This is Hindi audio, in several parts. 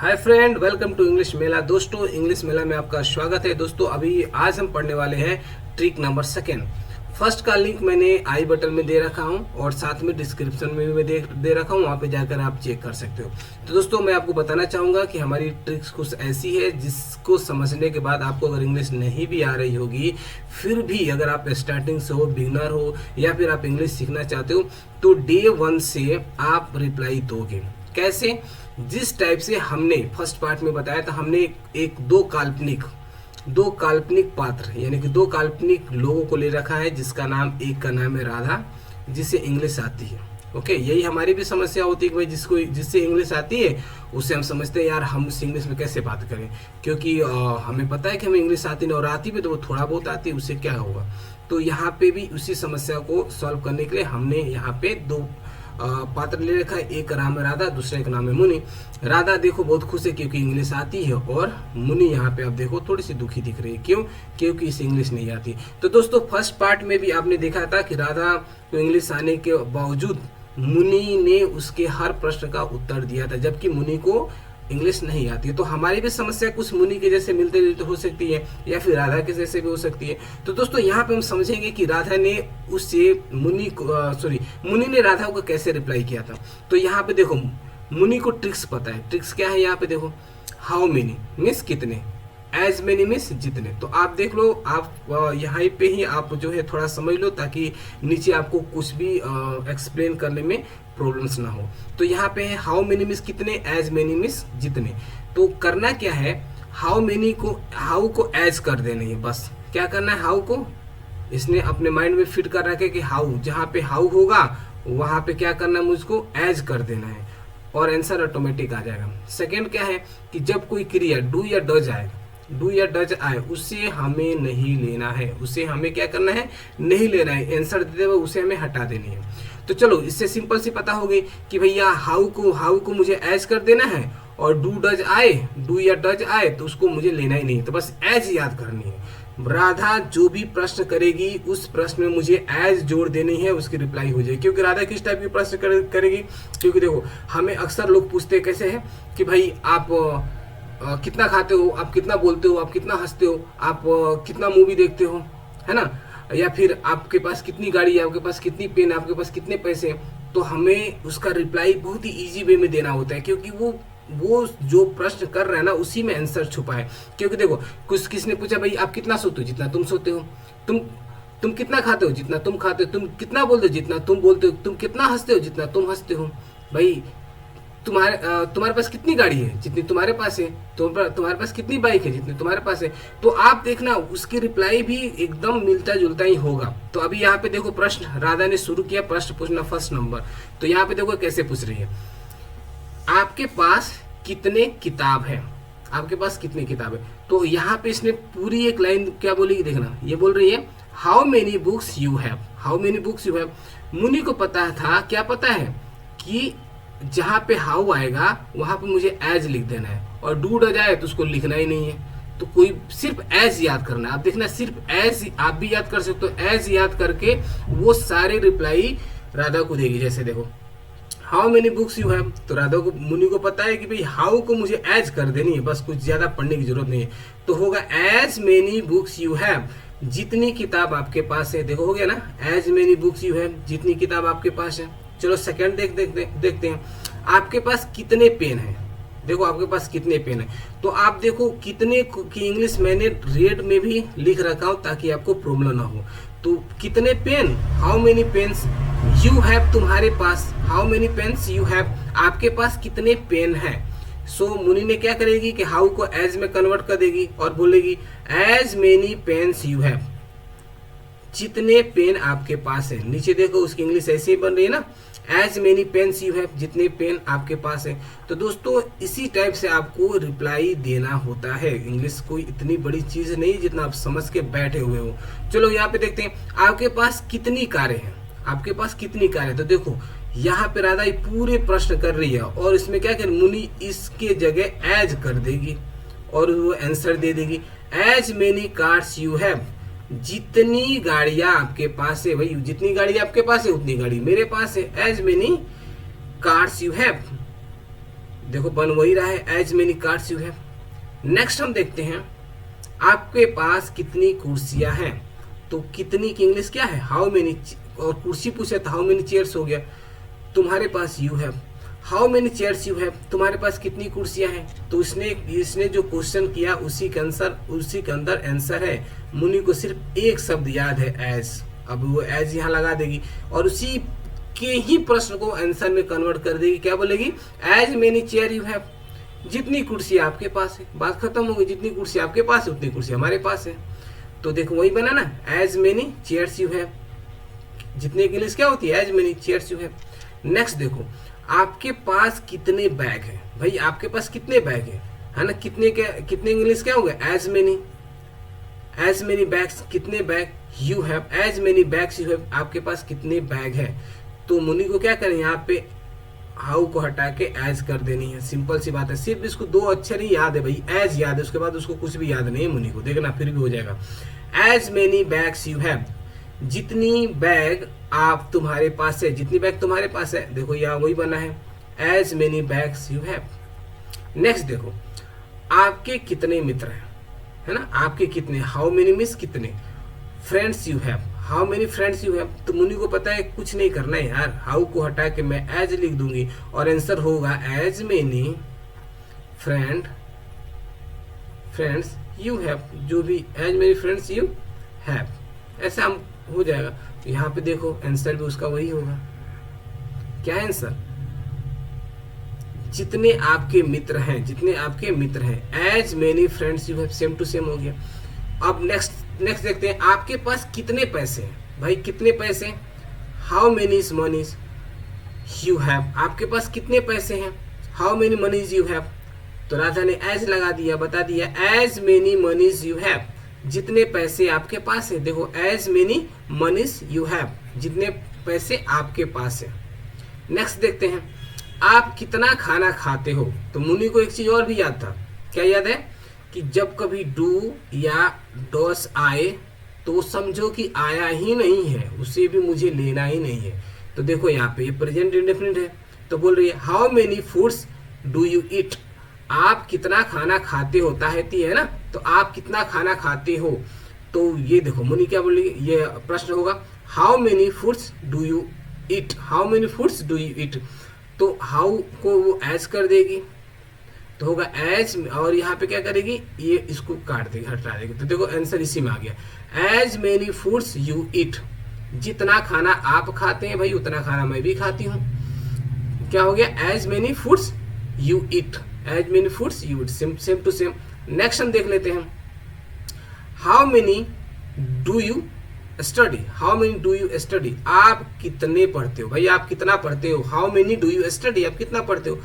Hi friend, welcome to English mela. दोस्तों, इंग्लिश मेला में आपका स्वागत है। दोस्तों, अभी आज हम पढ़ने वाले हैं ट्रिक नंबर सेकेंड। फर्स्ट का लिंक मैंने आई बटन में दे रखा हूं और साथ में डिस्क्रिप्शन में भी मैं दे रखा हूं, वहां पे जाकर आप चेक कर सकते हो। तो दोस्तों, मैं आपको बताना चाहूंगा कि हमारी ट्रिक्स कुछ ऐसी है जिसको समझने के बाद आपको अगर इंग्लिश नहीं भी आ रही होगी, फिर भी अगर आप स्टार्टिंग से हो, बिगनर हो या फिर आप इंग्लिश सीखना चाहते हो, तो डे 1 से आप रिप्लाई दोगे। कैसे? जिस टाइप से हमने फर्स्ट पार्ट में बताया था, हमने दो काल्पनिक पात्र यानी कि दो काल्पनिक लोगों को ले रखा है, जिसका नाम एक का नाम है राधा, जिसे इंग्लिश आती है। ओके, यही हमारी भी समस्या होती है कि भाई जिससे इंग्लिश आती है उससे हम समझते हैं यार हम उस इंग्लिश में कैसे बात करें, क्योंकि हमें पता है कि हमें इंग्लिश आती नहीं और आती भी तो वो थोड़ा बहुत आती है, उससे क्या होगा। तो यहाँ पे भी उसी समस्या को सॉल्व करने के लिए हमने यहाँ पे दो पात्र ले रखा है। एक का नाम है राधा, दूसरे का नाम है मुनि। राधा देखो बहुत खुश है क्योंकि इंग्लिश आती है, और मुनि यहाँ पे आप देखो थोड़ी सी दुखी दिख रही है। क्यों? क्योंकि इसे इंग्लिश नहीं आती। तो दोस्तों, फर्स्ट पार्ट में भी आपने देखा था कि राधा को इंग्लिश आने के बावजूद मुनि ने उसके हर प्रश्न का उत्तर दिया था, जबकि मुनि को इंग्लिश नहीं आती है। तो हमारी भी समस्या कुछ मुनि के जैसे मिलते जुलते हो सकती है या फिर राधा के जैसे भी हो सकती है। तो दोस्तों, यहाँ पे हम समझेंगे कि राधा ने उससे मुनि ने राधा को कैसे रिप्लाई किया था। तो यहाँ पे देखो, मुनि को ट्रिक्स पता है। ट्रिक्स क्या है? यहाँ पे देखो, हाउ मेनी मीन्स कितने, एज मेनी मीन्स जितने। तो आप देख लो, आप यहाँ पे ही आप जो है थोड़ा समझ लो, ताकि नीचे आपको कुछ भी एक्सप्लेन करने में प्रॉब्लम्स ना हो। तो यहाँ पे है हाउ मेनी मीन्स कितने, एज मेनी मीन्स जितने। तो करना क्या है, हाउ को एज कर देना है। बस क्या करना है, हाउ को इसने अपने माइंड में फिट कर रखे कि हाउ, जहाँ पे हाउ होगा वहां पे क्या करना है, मुझको एज कर देना है और आंसर ऑटोमेटिक आ जाएगा। सेकेंड क्या है कि जब कोई क्रिया डू या डज आए उसे हमें नहीं लेना है, उसे हमें क्या करना है, नहीं लेना है। आंसर देते हुए उसे हमें हटा देनी है। तो चलो, इससे सिंपल सी पता होगी कि भैया हाउ को मुझे एज कर देना है, और डू या डज आए तो उसको मुझे लेना ही नहीं, तो बस एज याद करनी है। राधा जो भी प्रश्न करेगी उस प्रश्न में मुझे एज जोड़ देनी है, उसकी रिप्लाई हो जाएगी। क्योंकि राधा किस टाइप की प्रश्न करेगी, क्योंकि देखो हमें अक्सर लोग पूछते हैं कैसे है कि भाई आप कितना खाते हो, आप कितना बोलते हो, आप कितना हंसते हो, आप कितना मूवी देखते हो, है ना, या फिर आपके पास कितनी गाड़ी है, आपके पास कितनी पेन है, आपके पास कितने पैसे हैं। तो हमें उसका रिप्लाई बहुत ही इजी वे में देना होता है, क्योंकि वो जो प्रश्न कर रहा है ना, उसी में आंसर छुपा है। क्योंकि देखो, किसने पूछा भाई आप कितना सोते हो, जितना तुम सोते हो। तुम कितना खाते हो, जितना तुम खाते हो। तुम कितना बोलते हो, जितना तुम बोलते हो। तुम कितना हंसते हो, जितना तुम हंसते हो। भाई तुम्हारे पास कितनी गाड़ी है, जितनी तुम्हारे पास है। तुम्हारे पास कितनी बाइक है, जितनी तुम्हारे पास है। तो आप देखना, उसकी रिप्लाई भी एकदम मिलता जुलता ही होगा। तो अभी यहाँ पे देखो, प्रश्न राधा ने शुरू किया प्रश्न पूछना फर्स्ट नंबर। तो यहाँ पे देखो कैसे पूछ रही है, आपके पास कितने किताब है, आपके पास कितनी किताब है। तो यहाँ पे इसने पूरी एक लाइन क्या बोलेगी, देखना, ये बोल रही है how many books you have, how many books you have. मुनि को पता था, क्या पता है कि जहां पे हाउ आएगा वहां पे मुझे एज लिख देना है, और डू डज आए तो उसको लिखना ही नहीं है। तो कोई सिर्फ एज याद करना है। आप देखना, सिर्फ एज आप भी याद कर सकते हो। एज याद करके वो सारे रिप्लाई राधा को देगी। जैसे देखो, how many books you have, तो राधा को, मुनि को पता है कि भाई हाउ को मुझे एज कर देनी है, बस कुछ ज्यादा पढ़ने की जरूरत नहीं है। तो होगा as many books you have, जितनी किताब आपके पास है। देखो हो गया ना, as many books you have, जितनी किताब आपके पास है। चलो सेकंड देखते हैं, आपके पास कितने पेन है। देखो आपके पास कितने पेन है। तो आप देखो कितने की इंग्लिश मैंने रेड में भी लिख रखा हूं ताकि आपको प्रॉब्लम ना हो। तो कितने pen, how many pens you have, तुम्हारे पास, how many pens you have, आपके पास कितने पेन है। सो मुनि ने क्या करेगी कि हाउ को एज में कन्वर्ट कर देगी और बोलेगी as many pens you have, जितने पेन आपके पास है। नीचे देखो उसकी इंग्लिश ऐसे ही बन रही है ना, as many pens you have, जितने पेन आपके पास है। तो दोस्तों, इसी टाइप से आपको रिप्लाई देना होता है। इंग्लिश कोई इतनी बड़ी चीज नहीं जितना आप समझ के बैठे हुए हो। चलो यहाँ पे देखते हैं, आपके पास कितनी कारें हैं, आपके पास कितनी कारें। तो देखो यहाँ पे राधा पूरे प्रश्न कर रही है, और इसमें क्या कर, मुनि इसके जगह एज कर देगी और वो आंसर दे देगी, as many cars you have, जितनी गाड़ियां आपके पास है। भाई जितनी गाड़ी आपके पास है उतनी गाड़ी मेरे पास है। As many cars you have, देखो बन वही रहा है, as many cards you have. Next हम देखते हैं आपके पास कितनी कुर्सियां हैं। तो कितनी की इंग्लिश क्या है, हाउ मेनी, और कुर्सी पूछे तो हाउ मेनी चेयर्स हो गया। तुम्हारे पास you have, how many chairs you have, तुम्हारे पास कितनी कुर्सियां हैं। तो इसने जो क्वेश्चन किया उसी के अंदर आंसर है। मुनि को सिर्फ एक शब्द याद है, एज। अब वो एज यहाँ लगा देगी और उसी के ही प्रश्न को आंसर में कन्वर्ट कर देगी। क्या बोलेगी, as many chair you have, जितनी कुर्सी आपके पास है। बात खत्म हो गई, जितनी कुर्सी आपके पास है उतनी कुर्सी हमारे पास है। तो देखो वही बना ना, as many chairs you have, जितने के लिए क्या होती है, as many chairs you have. Next देखो, आपके पास कितने बैग हैं। भाई आपके पास कितने बैग है ना, कितने इंग्लिश क्या होगा, एज मेनी बैग्स, कितने bag you have, as many bags you have, आपके पास कितने बैग है। तो मुनि को क्या करें, यहाँ पे हाउ को हटा के एज कर देनी है। सिंपल सी बात है, सिर्फ इसको 2 अक्षर ही याद है भाई, एज याद है, उसके बाद उसको कुछ भी याद नहीं है मुनि को, देखना फिर भी हो जाएगा। As many bags you have, जितनी बैग आप तुम्हारे पास है, जितनी बैग तुम्हारे पास है। देखो यहाँ वही बना है, as many bags you have. Next देखो, आपके कितने मित्र हैं, है ना, आपके कितने, हाउ मेनी मीन्स कितने, friends you have, how many friends you have. तो मुनि को पता है कुछ नहीं करना है यार, हाउ को हटा के मैं एज लिख दूंगी और आंसर होगा as many friends you have, जो भी as many friends you have, ऐसा हम हो जाएगा। तो यहाँ पे देखो आंसर भी उसका वही होगा। क्या है आंसर, जितने आपके मित्र हैं, जितने आपके मित्र हैं, as many friends you have, same to same हो गया। अब नेक्स्ट देखते हैं, आपके पास कितने पैसे हैं। भाई कितने पैसे, हाउ मेनी मनीज यू हैव, आपके पास कितने पैसे हैं, हाउ मेनी मनीज यू हैव। तो राधा ने एज लगा दिया, बता दिया एज मेनी मनीज यू हैव, जितने पैसे आपके पास है। देखो एज मेनी मनीज यू हैव, जितने पैसे आपके पास है। नेक्स्ट देखते हैं, आप कितना खाना खाते हो। तो मुनि को एक चीज और भी याद था, क्या याद है, कि जब कभी डू या डॉस आए तो समझो कि आया ही नहीं है, उसे भी मुझे लेना ही नहीं है। तो देखो यहाँ पे ये प्रेजेंट इंडेफिनिट है, तो बोल रही है how many foods do you eat, आप कितना खाना खाते हो, ताहती है ना, तो आप कितना खाना खाते हो। तो ये देखो मुनि क्या बोल रही है, ये प्रश्न होगा how many foods do you eat, how many foods do you eat. तो हाउ को वो एज कर देगी, तो होगा एज, और यहाँ पे क्या करेगी, ये इसको काट देगी, हटा देगी। तो देखो आंसर इसी में आ गया, as many foods you eat, जितना खाना आप खाते हैं भाई उतना खाना मैं भी खाती हूँ। क्या हो गया, as many foods you eat, as many foods you eat, same to same. Next हम देख लेते हैं, how many do you study, how many do you study, आप कितने पढ़ते हो। भाई आप कितना पढ़ते हो, how many do you study, आप कितना पढ़ते हो।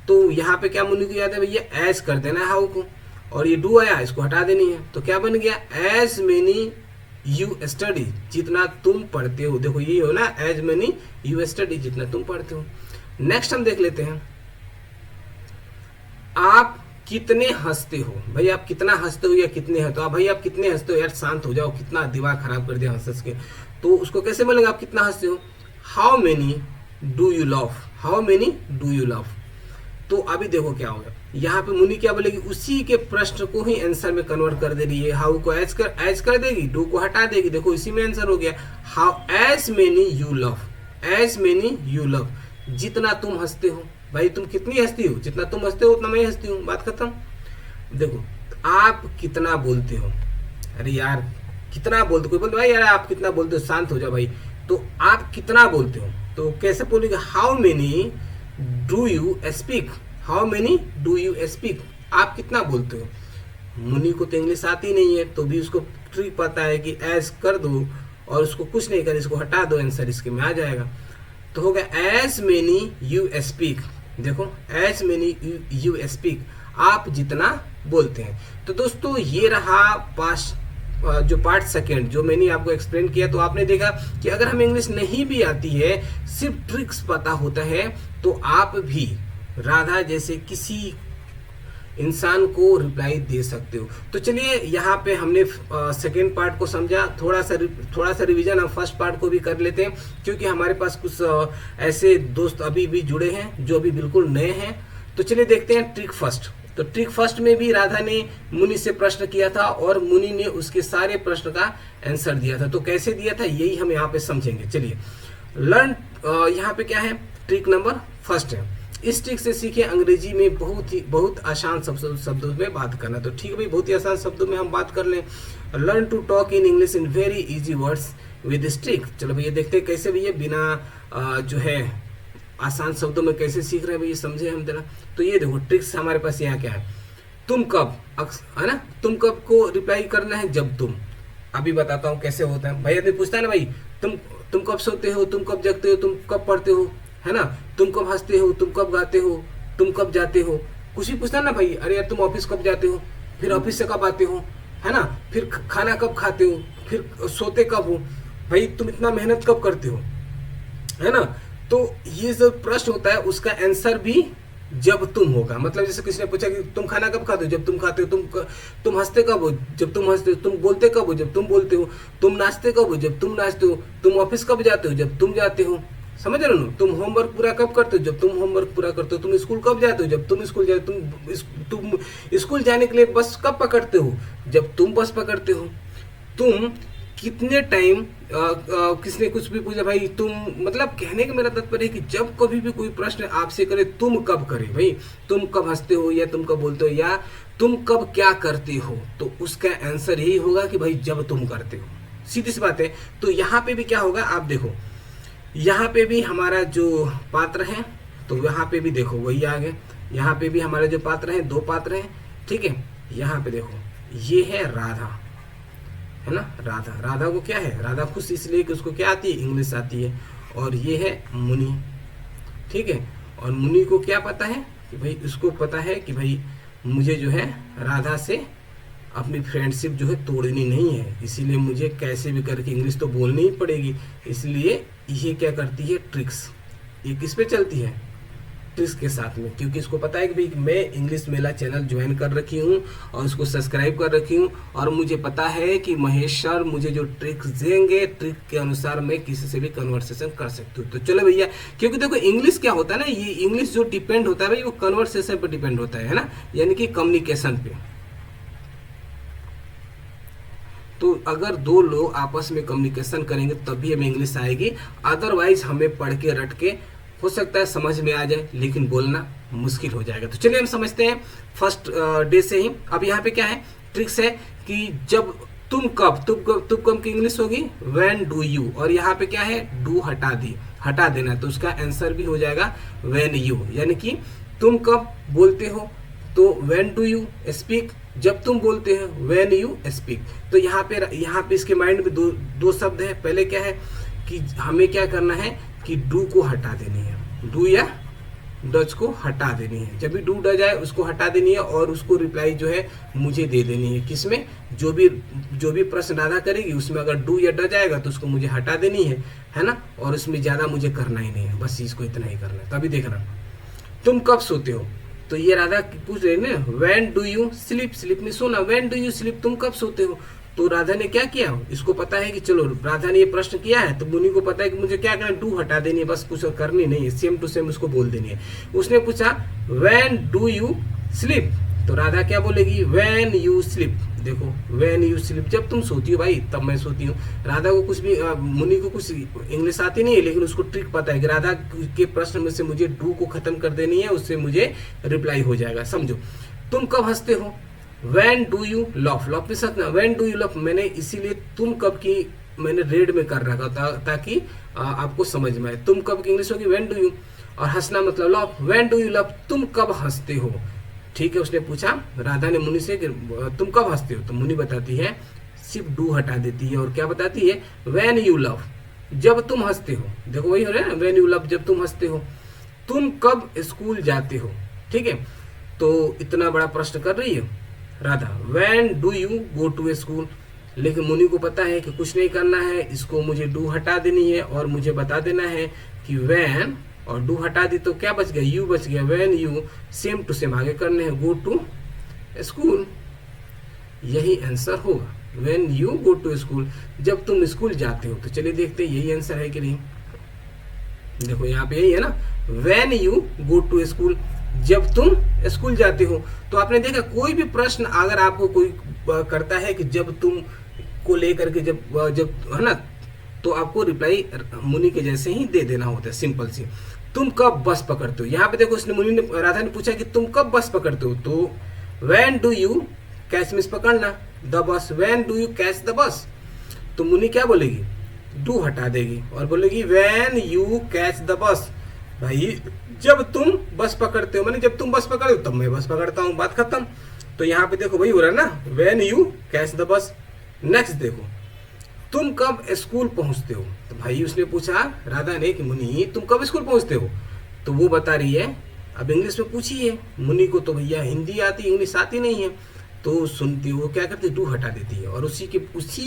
तो यहाँ पे क्या मुनि को याद है भैया, एज कर देना है हाउ को, और ये डू आया इसको हटा देनी है। तो क्या बन गया, एज मेनी यू स्टडी, जितना तुम पढ़ते हो। देखो यही हो ना, एज मेनी यू स्टडी, जितना तुम पढ़ते हो। नेक्स्ट हम देख लेते हैं, आप कितने हंसते हो। भाई आप कितना हंसते हो या कितने हैं, तो आप भाई आप कितने हंसते हो, यार शांत हो जाओ, कितना दिमाग खराब कर दिया हंस के। तो उसको कैसे बोलेंगे, आप कितना हंसते हो, how many do you laugh, how many do you laugh. तो अभी देखो क्या होगा, यहाँ पे मुनि क्या बोलेगी, उसी के प्रश्न को ही आंसर में कन्वर्ट कर दे रही है। हाउ को एज कर देगी, डू को हटा देगी। देखो इसी में आंसर हो गया, how as many you love, as many you love, जितना तुम हंसते हो। भाई तुम कितनी हंसती हो, जितना तुम हंसते हो उतना मैं हंसती हूँ, बात खत्म। देखो आप कितना बोलते हो, अरे यार कितना बोलते, कोई बोलते भाई यार आप कितना बोलते हो, शांत हो जाओ भाई। तो आप कितना बोलते हो, तो कैसे बोलेंगे, how many do you speak, how many do you speak, आप कितना बोलते हो। मुनि को तो इंग्लिश आती नहीं है, तो भी उसको ट्रिक पता है कि एज कर दो और उसको कुछ नहीं कर, इसको हटा दो, आंसर इसके में आ जाएगा। तो होगा एज मेनी यू स्पीक। देखो एज मेनी यू स्पीक, आप जितना बोलते हैं। तो दोस्तों ये रहा जो पार्ट सेकेंड जो मैंने आपको एक्सप्लेन किया। तो आपने देखा कि अगर हमें इंग्लिश नहीं भी आती है, सिर्फ ट्रिक्स पता होता है, तो आप भी राधा जैसे किसी इंसान को रिप्लाई दे सकते हो। तो चलिए यहाँ पे हमने सेकेंड पार्ट को समझा, थोड़ा सा रिवीजन हम फर्स्ट पार्ट को भी कर लेते हैं, क्योंकि हमारे पास कुछ ऐसे दोस्त अभी भी जुड़े हैं जो अभी बिल्कुल नए हैं। तो चलिए देखते हैं ट्रिक फर्स्ट। तो ट्रिक फर्स्ट में भी राधा ने मुनि से प्रश्न किया था और मुनि ने उसके सारे प्रश्न का आंसर दिया था। तो कैसे दिया था यही हम यहाँ पे समझेंगे। चलिए लर्न, यहाँ पे क्या है, ट्रिक नंबर फर्स्ट है, इस ट्रिक से सीखे अंग्रेजी में बहुत आसान शब्दों में बात करना। तो ठीक है भाई, बहुत ही आसान शब्दों में हम बात कर लें। Learn to talk in English in very easy words with this trick. चलो भैया देखते हैं कैसे भैया बिना जो है आसान शब्दों में कैसे सीख रहे हैं भैया, समझे हम जरा। तो ये देखो ट्रिक्स हमारे पास यहाँ क्या है, तुम कब, है ना, तुम कब को रिप्लाई करना है जब तुम। अभी बताता हूँ कैसे होता है। भैया तो पूछता है ना भाई, तुम कब सोते हो, तुम कब जगते हो, तुम कब पढ़ते हो, है ना, तुम कब हंसते हो, तुम कब गाते हो, तुम कब जाते हो, कुछ भी पूछता है ना भाई। अरे यार तुम ऑफिस कब जाते हो, फिर ऑफिस से कब आते हो, है ना, फिर खाना कब खाते हो, फिर सोते कब हो, भाई तुम इतना मेहनत कब करते हो, है ना। तो ये जो प्रश्न होता है उसका आंसर भी जब तुम होगा। मतलब जैसे किसी ने पूछा कि तुम खाना कब खाते हो, जब तुम खाते हो, तुम हंसते कब हो, जब तुम हंसते हो, तुम बोलते कब हो, जब तुम बोलते हो, तुम नाचते कब हो, जब तुम नाचते हो, तुम ऑफिस कब जाते हो, जब तुम जाते हो, समझ रहे हो ना। तुम होमवर्क पूरा कब करते हो, जब तुम होमवर्क पूरा करते हो, तुम स्कूल कब जाते हो, जब तुम स्कूल जाते हो, तुम स्कूल जाने के लिए बस कब पकड़ते हो, जब तुम बस पकड़ते हो, तुम कितने टाइम, किसने कुछ भी पूछा भाई तुम, मतलब कहने का मेरा तात्पर्य है कि जब कभी भी कोई प्रश्न आपसे करे तुम कब करे भाई, तुम कब हंसते हो या तुम कब बोलते हो या तुम कब क्या करते हो, तो उसका आंसर यही होगा कि भाई जब तुम करते हो। सीधी सी बात है। तो यहाँ पे भी क्या होगा, आप देखो यहाँ पे भी हमारा जो पात्र है, तो यहाँ पे भी देखो वही आ गए। यहाँ पे भी हमारे जो पात्र हैं, दो पात्र हैं, ठीक है। यहाँ पे देखो ये है राधा, है ना, राधा को क्या है, राधा खुश इसलिए कि उसको क्या आती है, इंग्लिश आती है। और ये है मुनि, ठीक है। और मुनि को क्या पता है कि भाई, उसको पता है कि भाई मुझे जो है राधा से अपनी फ्रेंडशिप जो है तोड़नी नहीं है, इसीलिए मुझे कैसे भी करके इंग्लिश तो बोलनी ही पड़ेगी। इसलिए ये क्या करती है, ट्रिक्स, ये किस पे चलती है, ट्रिक्स के साथ में, क्योंकि इसको पता है कि भाई मैं इंग्लिश मेला चैनल ज्वाइन कर रखी हूँ और उसको सब्सक्राइब कर रखी हूँ, और मुझे पता है कि महेश सर मुझे जो ट्रिक्स देंगे, ट्रिक के अनुसार मैं किसी से भी कन्वर्सेशन कर सकती हूँ। तो चलो भैया, क्योंकि देखो इंग्लिश क्या होता है ना, ये इंग्लिश जो डिपेंड होता है भाई वो कन्वर्सेशन पर डिपेंड होता है ना, यानी कि कम्युनिकेशन पे। तो अगर दो लोग आपस में कम्युनिकेशन करेंगे तभी हमें इंग्लिश आएगी, अदरवाइज हमें पढ़ के रट के हो सकता है समझ में आ जाए लेकिन बोलना मुश्किल हो जाएगा। तो चलिए हम समझते हैं फर्स्ट डे से ही। अब यहाँ पे क्या है, ट्रिक्स है कि जब तुम कब की इंग्लिश होगी व्हेन डू यू, और यहाँ पे क्या है, डू हटा देना, तो उसका आंसर भी हो जाएगा व्हेन यू, यानी कि तुम कब बोलते हो तो व्हेन डू यू स्पीक, जब तुम बोलते हो व्हेन यू स्पीक। तो यहाँ पे इसके माइंड में दो शब्द है। पहले क्या है कि हमें क्या करना है कि डू को हटा देनी है, डू या डज को हटा देनी है। जब भी डू डज आए उसको हटा देनी है और उसको रिप्लाई जो है मुझे दे देनी है। किसमें, जो भी प्रश्न राधा करेगी उसमें अगर डू या डज आएगा तो उसको मुझे हटा देनी है ना, और उसमें ज्यादा मुझे करना ही नहीं है, बस इसको इतना ही करना है। तभी देखना, तुम कब सोते हो, तो ये राधा पूछ रही है ना, when do you sleep, sleep में सोना, व्हेन डू यू स्लीप, तुम कब सोते हो। तो राधा ने क्या किया, इसको पता है कि चलो राधा ने ये प्रश्न किया है तो मुनि को पता है कि मुझे क्या करना, डू हटा देनी है, बस कुछ करनी नहीं है, सेम टू सेम उसको बोल देनी है। उसने पूछा व्हेन डू यू स्लीप, तो राधा क्या बोलेगी, व्हेन यू स्लीप। देखो व्हेन यू स्लीप, जब तुम सोती हो भाई तब मैं सोती हूँ। राधा को कुछ भी, मुनि को कुछ इंग्लिश आती नहीं है, लेकिन उसको ट्रिक पता है कि राधा के प्रश्न में से मुझे डू को खत्म कर देनी है, उससे मुझे रिप्लाई हो जाएगा। समझो, तुम कब हंसते हो, when do you loaf, loaf के साथ ना व्हेन डू यू लॉफ, मैंने इसीलिए तुम कब की मैंने रेड में कर रखा था ताकि आपको समझ में आए। तुम कब की इंग्लिश होगी व्हेन डू यू, और हंसना मतलब loaf, when do you loaf, तुम कब हंसते हो। ठीक है, उसने पूछा राधा ने मुनि से कि तुम कब हंसते हो, तो मुनि बताती है, सिर्फ डू हटा देती है और क्या बताती है, व्हेन यू लव, जब तुम हंसते हो। देखो वही हो रहा है ना, व्हेन यू लव, जब तुम हंसते हो। तुम कब स्कूल जाते हो, ठीक है। तो इतना बड़ा प्रश्न कर रही है Radha, when do you go to school, लेकिन मुनि को पता है कि कुछ नहीं करना है, इसको मुझे डू हटा देनी है और मुझे बता देना है कि व्हेन, और डू हटा दी तो क्या बच गया, यू बच गया, when you same to same आगे करने हैं, गो टू स्कूल, यही आंसर होगा, when you go to school, जब तुम स्कूल जाते हो। तो चलिए देखते हैं यही आंसर है कि नहीं। देखो यहाँ पे यही है ना, when you go to school, जब तुम स्कूल जाते हो। तो आपने देखा कोई भी प्रश्न अगर आपको कोई करता है कि जब तुम को लेकर के जब है ना, तो आपको रिप्लाई मुनि के जैसे ही दे देना होता है, सिंपल सी। तुम कब बस पकड़ते हो, यहाँ पे देखो उसने मुनि ने राधा ने पूछा कि तुम कब बस पकड़ते हो, तो when do you catch means पकड़ना, the bus, when do you catch the bus. तो मुनि क्या बोलेगी, डू हटा देगी और बोलेगी व्हेन यू कैच द बस। भाई जब तुम बस पकड़ते हो, माने जब तुम बस पकड़ते हो तब मैं बस पकड़ता हूँ, बात खत्म। तो यहाँ पे देखो वही हो रहा है ना, व्हेन यू कैच द बस। नेक्स्ट देखो, तुम कब स्कूल पहुंचते हो। तो भाई उसने पूछा राधा ने कि मुनि तुम कब स्कूल पहुंचते हो, तो वो बता रही है, अब इंग्लिश में पूछी है, मुनि को तो भैया हिंदी आती इंग्लिश आती नहीं है, तो सुनती वो क्या करती, डू हटा देती है और उसी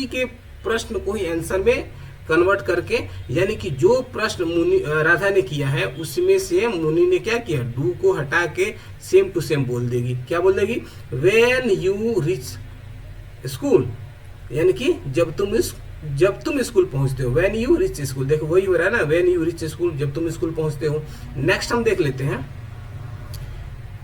के प्रश्न को ही आंसर में कन्वर्ट करके, यानी कि जो प्रश्न मुनि राधा ने किया है उसमें से मुनि ने क्या किया, डू को हटा के सेम टू सेम बोल देगी। क्या बोल देगी, व्हेन यू रीच स्कूल, यानी कि जब तुम स्कूल पहुंचते हो, व्हेन यू रीच स्कूल। देखो वही हो रहा है ना, व्हेन यू रीच स्कूल, जब तुम स्कूल पहुंचते हो। नेक्स्ट हम देख लेते हैं,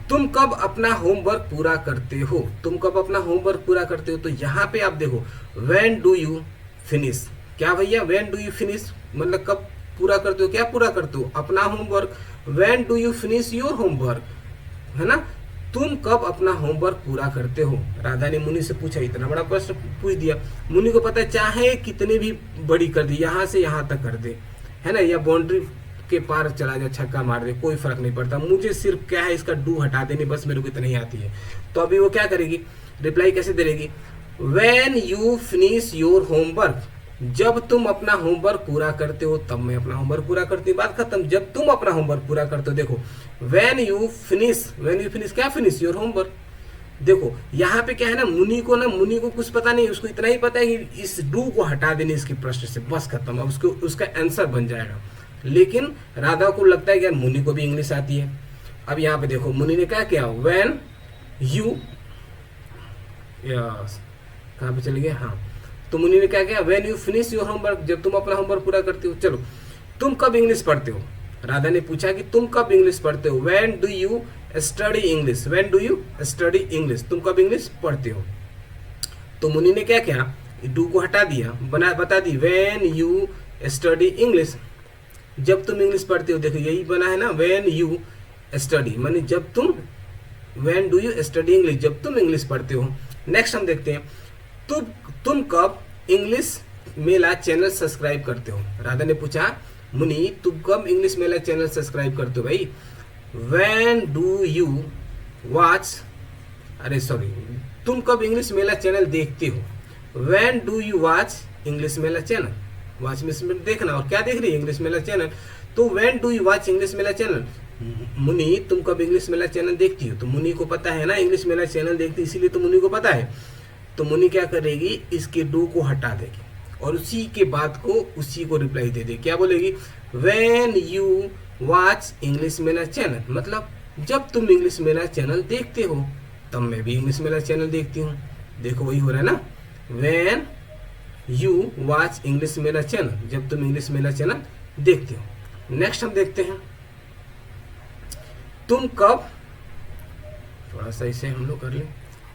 तुम कब अपना होमवर्क पूरा करते हो, तुम कब अपना होमवर्क पूरा करते हो। तो यहाँ पे आप देखो व्हेन डू यू फिनिश, क्या भैया व्हेन डू यू फिनिश मतलब कब पूरा करते हो, क्या पूरा करते हो, अपना homework. When do you finish your homework, है ना, तुम कब अपना होमवर्क पूरा करते हो। राधा ने मुनि से पूछा, इतना बड़ा प्रश्न पूछ दिया। मुनि को पता है चाहे कितने भी बड़ी कर दे, यहाँ से यहाँ तक कर दे, है ना, या बाउंड्री के पार चला जाए, छक्का मार दे, कोई फर्क नहीं पड़ता, मुझे सिर्फ क्या है इसका डू हटा देने, बस मेरे को इतना ही आती है। तो अभी वो क्या करेगी, रिप्लाई कैसे देगी, when you finish your homework, जब तुम अपना होमवर्क पूरा करते हो तब मैं अपना होमवर्क पूरा करती हूँ, बात खत्म। जब तुम अपना होमवर्क पूरा करते हो, देखो व्हेन यू फिनिश क्या, फिनिश योर होमवर्क। देखो यहाँ पे क्या है ना, मुनि को कुछ पता नहीं, उसको इतना ही पता है कि इस डू को हटा देने इसके प्रश्न से, बस खत्म, अब उसको उसका आंसर बन जाएगा। लेकिन राधा को लगता है कि यार मुनि को भी इंग्लिश आती है। अब यहाँ पे देखो मुनि ने क्या किया, व्हेन यू, यस कहाँ पे चले गए, हाँ, तो मुनि ने क्या किया, when you finish your homework, जब तुम अपना होमवर्क पूरा करते हो। चलो, तुम कब इंग्लिश पढ़ते हो, राधा ने पूछा कि तुम कब इंग्लिश पढ़ते हो, when do you study English, when do you study English, तुम कब इंग्लिश पढ़ते हो। तो मुनि ने क्या किया, डू को हटा दिया, बता दी व्हेन यू स्टडी इंग्लिश, जब तुम इंग्लिश पढ़ते हो। देखो यही बना है ना, व्हेन यू स्टडी माने जब तुम, when do you study English, जब तुम इंग्लिश पढ़ते हो। नेक्स्ट हम देखते हैं, तुम कब इंग्लिश मेला चैनल सब्सक्राइब करते हो। राधा ने पूछा, मुनि तुम कब इंग्लिश मेला चैनल सब्सक्राइब करते हो भाई। व्हेन डू यू वॉच, अरे सॉरी, तुम कब इंग्लिश मेला चैनल देखते हो। When do you watch English Mela channel, watch में देखना, और क्या देख रही है, इंग्लिश मेला चैनल। तो when do you watch English Mela channel, मुनि तुम कब इंग्लिश मेला चैनल देखती हो। तो मुनि को पता है ना इंग्लिश मेला चैनल देखती, इसीलिए तो मुनि को पता है। तो मुनि क्या करेगी, इसके डू को हटा देगी और उसी के बाद को उसी को रिप्लाई दे देगी। क्या बोलेगी, when you watch English Mela channel, मतलब जब तुम इंग्लिश मेला चैनल देखते हो तब मैं भी इंग्लिश मेला चैनल देखती हूँ। देखो वही हो रहा है ना, when you watch English Mela channel, जब तुम इंग्लिश मेला चैनल देखते हो। नेक्स्ट हम देखते हैं, तुम कब, थोड़ा सा इसे हम लोग कर लें,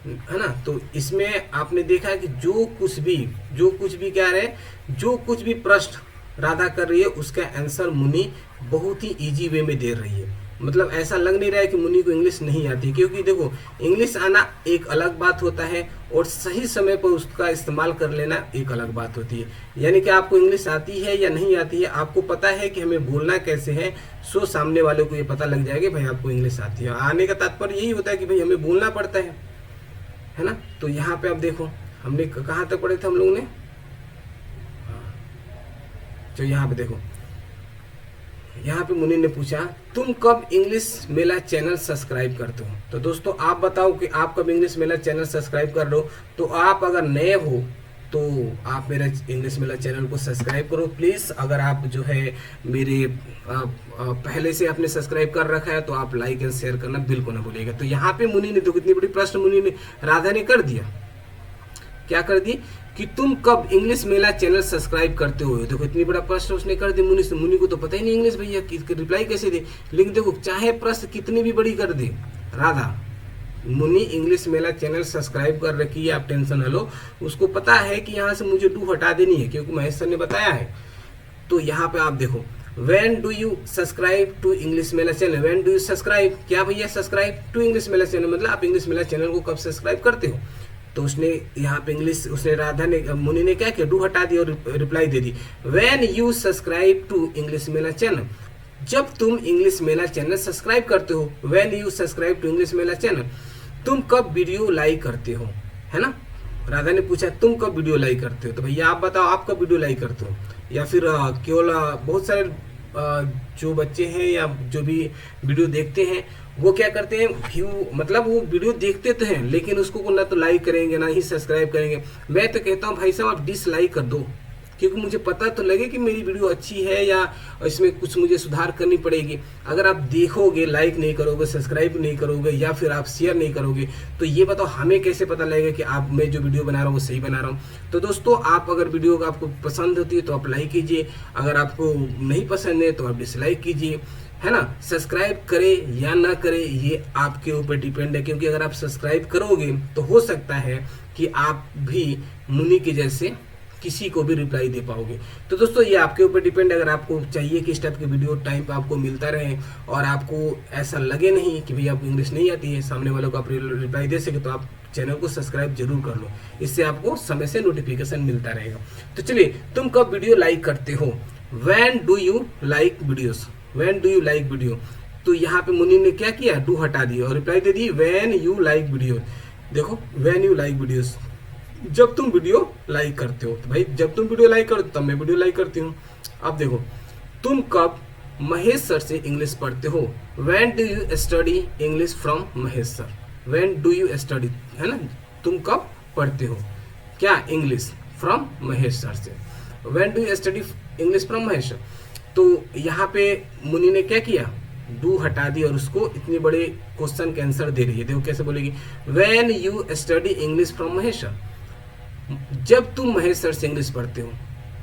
है ना। तो इसमें आपने देखा है कि जो कुछ भी क्या रहे, जो कुछ भी प्रश्न राधा कर रही है उसका आंसर मुनि बहुत ही इजी वे में दे रही है। मतलब ऐसा लग नहीं रहा है कि मुनि को इंग्लिश नहीं आती, क्योंकि देखो इंग्लिश आना एक अलग बात होता है और सही समय पर उसका इस्तेमाल कर लेना एक अलग बात होती है। यानी कि आपको इंग्लिश आती है या नहीं आती है, आपको पता है कि हमें बोलना कैसे है, सो सामने वाले को ये पता लग जाएगा भाई आपको इंग्लिश आती है। आने का तात्पर्य यही होता है कि भाई हमें बोलना पड़ता है ना। तो यहाँ पे आप देखो हमने कहाँ तक पढ़े थे हम लोगों ने, तो यहाँ पे देखो, यहाँ पे मुनि ने पूछा तुम कब इंग्लिश मेला चैनल सब्सक्राइब करते हो। तो दोस्तों आप बताओ कि आप कब इंग्लिश मेला चैनल सब्सक्राइब कर रहे हो। तो आप अगर नए हो तो आप मेरा इंग्लिश मेला चैनल को सब्सक्राइब करो प्लीज़। अगर आप जो है मेरे पहले से आपने सब्सक्राइब कर रखा है तो आप लाइक एंड शेयर करना बिल्कुल ना भूलिएगा। तो यहाँ पे मुनि ने, तो कितनी बड़ी प्रश्न मुनि ने, राधा ने कर दिया, क्या कर दी कि तुम कब इंग्लिश मेला चैनल सब्सक्राइब करते हो। देखो इतनी बड़ा प्रश्न उसने कर दी मुनि से, मुनि को तो पता ही नहीं इंग्लिश भैया रिप्लाई कैसे दे। लेकिन देखो चाहे प्रश्न कितनी भी बड़ी कर दे राधा, मुनि इंग्लिश मेला चैनल सब्सक्राइब कर रखी है, आप टेंशन न लो। उसको पता है कि यहाँ से मुझे डू हटा देनी है क्योंकि महेश सर ने बताया है। तो यहाँ पे आप देखो when do you subscribe to English Mela channel, when do you subscribe, क्या भैया subscribe to English Mela channel, मतलब आप इंग्लिश मेला चैनल को कब सब्सक्राइब करते हो। तो उसने यहाँ पे इंग्लिश, उसने राधा ने, मुनि ने क्या किया, डू हटा दी और रिप्लाई दे दी when you subscribe to English Mela channel, जब तुम इंग्लिश मेला चैनल सब्सक्राइब करते हो। When you subscribe to English Mela channel, तुम कब वीडियो लाइक करते हो, है ना। राधा ने पूछा तुम कब वीडियो लाइक करते हो, तो भैया आप बताओ आप कब वीडियो लाइक करते हो। या फिर केवल बहुत सारे जो बच्चे हैं या जो भी वीडियो देखते हैं वो क्या करते हैं, व्यू मतलब वो वीडियो देखते तो हैं लेकिन उसको ना तो लाइक करेंगे ना ही सब्सक्राइब करेंगे। मैं तो कहता हूँ भाई साहब आप डिसलाइक कर दो, क्योंकि मुझे पता तो लगे कि मेरी वीडियो अच्छी है या इसमें कुछ मुझे सुधार करनी पड़ेगी। अगर आप देखोगे, लाइक नहीं करोगे, सब्सक्राइब नहीं करोगे या फिर आप शेयर नहीं करोगे, तो ये बताओ हमें कैसे पता लगेगा कि आप, मैं जो वीडियो बना रहा हूँ वो सही बना रहा हूँ। तो दोस्तों आप अगर वीडियो आपको पसंद होती है तो आप लाइक कीजिए, अगर आपको नहीं पसंद है तो आप डिसलाइक कीजिए, है ना। सब्सक्राइब करें या ना करें ये आपके ऊपर डिपेंड है, क्योंकि अगर आप सब्सक्राइब करोगे तो हो सकता है कि आप भी मुनि के जैसे किसी को भी रिप्लाई दे पाओगे। तो दोस्तों ये आपके ऊपर डिपेंड है। अगर आपको चाहिए कि इस टाइप के वीडियो टाइम पे आपको मिलता रहे और आपको ऐसा लगे नहीं कि भैया आपको इंग्लिश नहीं आती है, सामने वालों को आप रिप्लाई दे सके, तो आप चैनल को सब्सक्राइब जरूर कर लो, इससे आपको समय से नोटिफिकेशन मिलता रहेगा। तो चलिए, तुम कब वीडियो लाइक करते हो, when do you like videos, when do you like video. तो यहाँ पे मुनि ने क्या किया, डू हटा दिया और रिप्लाई दे दी व्हेन यू लाइक वीडियो। देखो व्हेन यू लाइक वीडियोस, जब तुम वीडियो लाइक करते हो। तो भाई जब तुम वीडियो लाइक करो तब मैं वीडियो लाइक करती हूँ। अब देखो तुम कब महेश सर से इंग्लिश पढ़ते हो, when do you study English from Mahesh sir, when do you study, है ना, तुम कब पढ़ते हो क्या इंग्लिश फ्रॉम महेश सर से, when do you study English from Mahesh sir. तो यहाँ पे मुनि ने क्या किया, डू हटा दी और उसको इतने बड़े क्वेश्चन के आंसर दे रही है। देखो कैसे बोलेगी, when you study English from Mahesh sir, जब तुम महेश सर से इंग्लिश पढ़ते हो।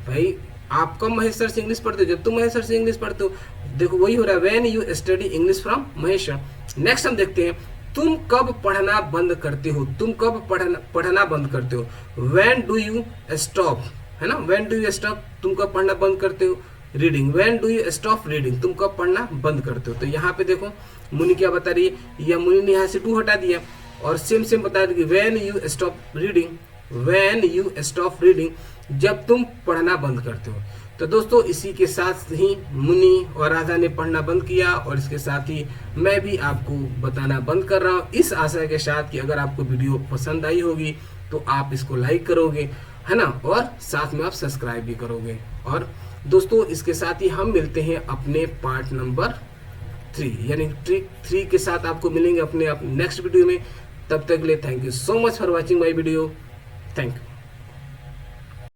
भाई आप कब महेश सर से इंग्लिश पढ़ते हो, जब तुम महेश सर से इंग्लिश पढ़ते हो। देखो वही हो रहा है, when you study English from Mahesh sir. Next हम देखते हैं, तुम कब पढ़ना बंद करते हो, तुम कब पढ़ना बंद करते हो, व्हेन डू यू स्टॉप, है ना, व्हेन डू यू स्टॉप, तुम कब पढ़ना बंद करते हो, reading, when do you stop reading, तुम कब पढ़ना बंद करते हो। तो यहाँ पे देखो मुनि क्या बता रही है, या मुनि ने यहाँ से डू हटा दिया और सेम बता रही है, when you stop reading, when you stop reading, जब तुम पढ़ना बंद करते हो। तो दोस्तों इसी के साथ ही मुनि और राधा ने पढ़ना बंद किया और इसके साथ ही मैं भी आपको बताना बंद कर रहा हूँ, इस आशा के साथ कि अगर आपको वीडियो पसंद आई होगी तो आप इसको लाइक करोगे, है ना, और साथ में आप सब्सक्राइब भी करोगे। और दोस्तों इसके साथ ही हम मिलते हैं अपने पार्ट नंबर 3 यानी ट्रिक 3 के साथ आपको मिलेंगे अपने नेक्स्ट वीडियो में। तब तक के लिए thank you so much for watching my video. Thank you.